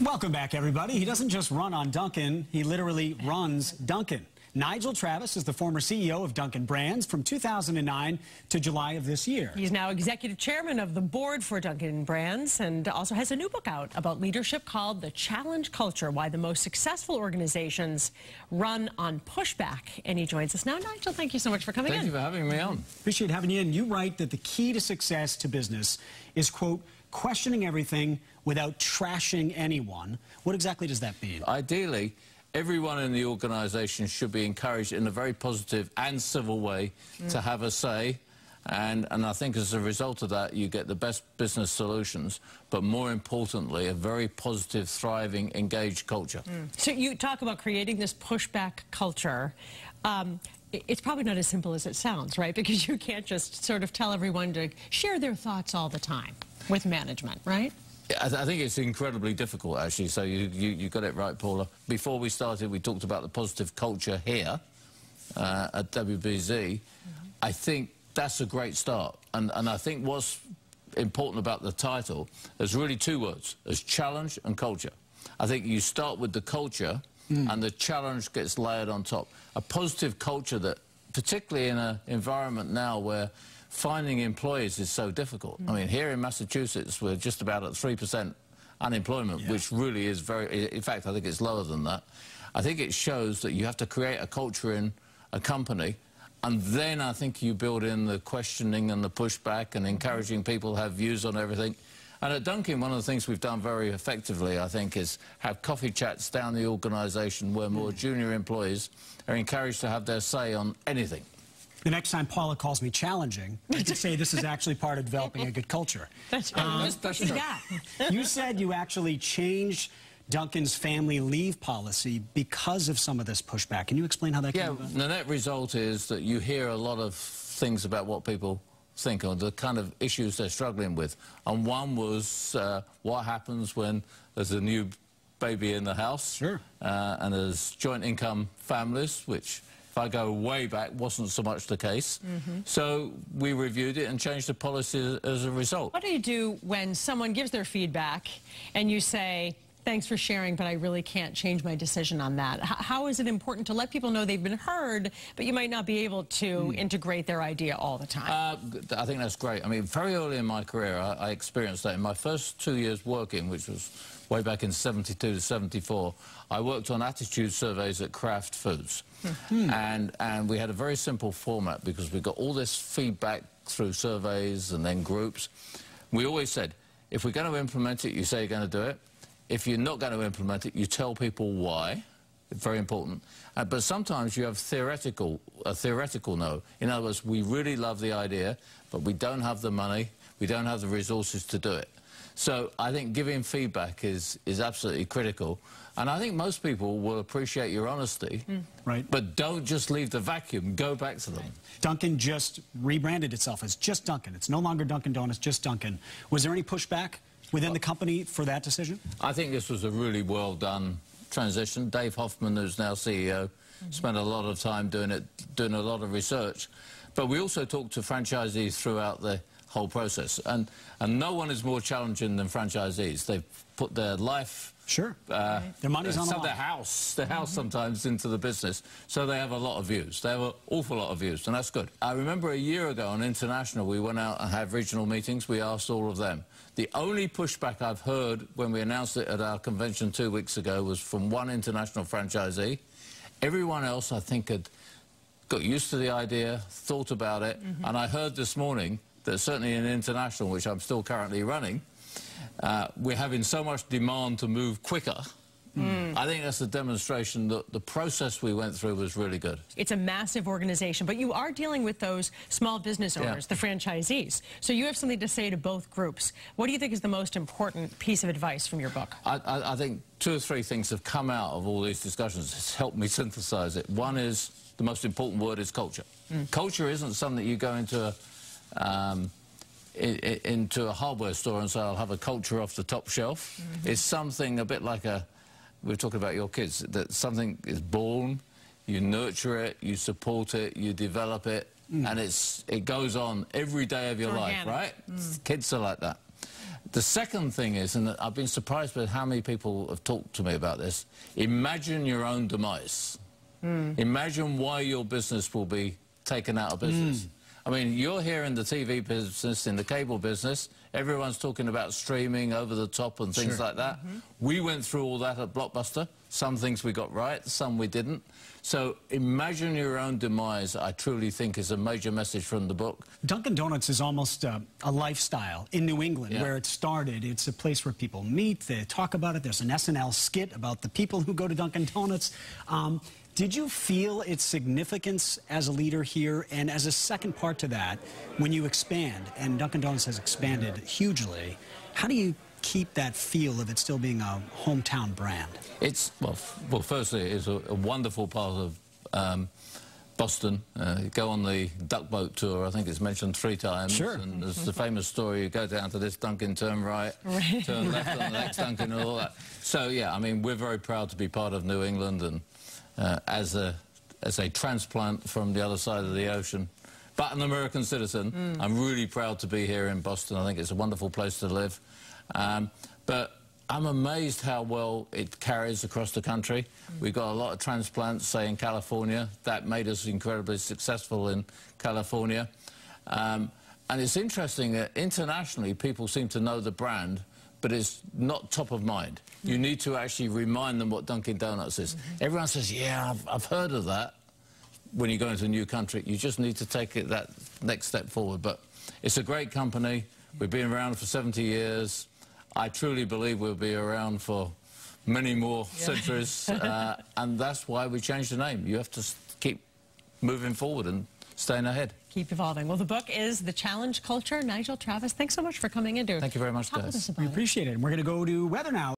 Welcome back, everybody. He doesn't just run on Dunkin', he literally runs Dunkin'. Nigel Travis is the former CEO of Dunkin Brands from 2009 to July of this year. He's now executive chairman of the board for Dunkin Brands and also has a new book out about leadership called The Challenge Culture, Why the Most Successful Organizations Run on Pushback. And he joins us now. Nigel, thank you so much for coming in. Thank you for having me on. Appreciate having you in. You write that the key to success to business is, quote, questioning everything without trashing anyone. What exactly does that mean? Ideally, everyone in the organisation should be encouraged in a very positive and civil way to have a say. And I think as a result of that, you get the best business solutions, but more importantly, a very positive, thriving, engaged culture. So you talk about creating this pushback culture. It's probably not as simple as it sounds, right? Because you can't just sort of tell everyone to share their thoughts all the time with management, right? I think it's incredibly difficult, actually, so you got it right, Paula. Before we started, we talked about the positive culture here at WBZ. I think that's a great start, and I think what's important about the title is really two words, as challenge and culture. I think you start with the culture, and the challenge gets layered on top. A positive culture that, particularly in an environment now where finding employees is so difficult. I mean, here in Massachusetts, we're just about at 3% unemployment, which really is very... In fact, I think it's lower than that. I think it shows that you have to create a culture in a company, and then I think you build in the questioning and the pushback and encouraging people to have views on everything. And at Dunkin', one of the things we've done very effectively, I think, is have coffee chats down the organisation where more junior employees are encouraged to have their say on anything. The next time Paula calls me challenging, I can say this is actually part of developing a good culture. That's true. You said you actually changed Dunkin's family leave policy because of some of this pushback. Can you explain how that came about? The net result is that you hear a lot of things about what people think or the kind of issues they're struggling with. And one was what happens when there's a new baby in the house. Sure. And there's joint income families, which, if I go way back, wasn't so much the case. So we reviewed it and changed the policy as a result. What do you do when someone gives their feedback and you say, thanks for sharing, but I really can't change my decision on that? How is it important to let people know they've been heard, but you might not be able to integrate their idea all the time? I think that's great. I mean, very early in my career, I experienced that. In my first 2 years working, which was way back in 72 to 74, I worked on attitude surveys at Kraft Foods. And we had a very simple format because we got all this feedback through surveys and then groups. We always said, if we're going to implement it, you say you're going to do it. If you're not going to implement it, you tell people why. Very important. But sometimes you have a theoretical no. In other words, we really love the idea, but we don't have the money, we don't have the resources to do it. So I think giving feedback is absolutely critical. And I think most people will appreciate your honesty, right? But don't just leave the vacuum, go back to them. Dunkin' just rebranded itself as just Dunkin'. It's no longer Dunkin' Donuts, just Dunkin'. Was there any pushback within the company for that decision? I think this was a really well-done transition. Dave Hoffman, who's now CEO, spent a lot of time doing a lot of research. But we also talked to franchisees throughout the whole process. And no one is more challenging than franchisees. They've put their life... Sure. Their money's on the line. Their house sometimes into the business. So they have a lot of views. They have an awful lot of views, and that's good. I remember a year ago on International, we went out and had regional meetings. We asked all of them. The only pushback I've heard when we announced it at our convention 2 weeks ago was from one international franchisee. Everyone else, I think, had got used to the idea, thought about it, and I heard this morning that certainly in International, which I'm still currently running, we're having so much demand to move quicker. I think that's a demonstration that the process we went through was really good. It's a massive organization, but you are dealing with those small business owners, the franchisees. So you have something to say to both groups. What do you think is the most important piece of advice from your book? I think 2 or 3 things have come out of all these discussions. It's helped me synthesize it. One is, the most important word is culture. Culture isn't something that you go into a hardware store and say, I'll have a culture off the top shelf. It's something a bit like we're talking about your kids, that something is born, you nurture it, you support it, you develop it, and it goes on every day of your life, right? Kids are like that. The second thing is, and I've been surprised by how many people have talked to me about this, imagine your own demise. Imagine why your business will be taken out of business. I mean, you're here in the TV business, in the cable business. Everyone's talking about streaming, over the top and things like that. We went through all that at Blockbuster. Some things we got right, some we didn't. So imagine your own demise, I truly think, is a major message from the book. Dunkin' Donuts is almost a lifestyle in New England, where it started. It's a place where people meet, they talk about it. There's an SNL skit about the people who go to Dunkin' Donuts. Did you feel its significance as a leader here? And as a second part to that, when you expand, and Dunkin' Donuts has expanded hugely, how do you keep that feel of it still being a hometown brand? It's, well, firstly, it's a wonderful part of Boston. You go on the duck boat tour, I think it's mentioned 3 times. And there's the famous story, you go down to this Dunkin', turn right, turn left on the next Dunkin' and all that. So, yeah, I mean, we're very proud to be part of New England, and as a transplant from the other side of the ocean, but an American citizen, I'm really proud to be here in Boston. I think it's a wonderful place to live. But I'm amazed how well it carries across the country. We've got a lot of transplants, say, in California. That made us incredibly successful in California. And it's interesting that internationally people seem to know the brand, but it's not top of mind. You need to actually remind them what Dunkin' Donuts is. Everyone says, yeah, I've heard of that. When you go into a new country, you just need to take it that next step forward. But it's a great company. We've been around for 70 years. I truly believe we'll be around for many more centuries, and that's why we changed the name. You have to keep moving forward and staying ahead. Keep evolving. Well, the book is The Challenge Culture. Nigel Travis, thanks so much for coming in to Thank you very much, talk guys. with us about We appreciate it. And we're going to go to weather now.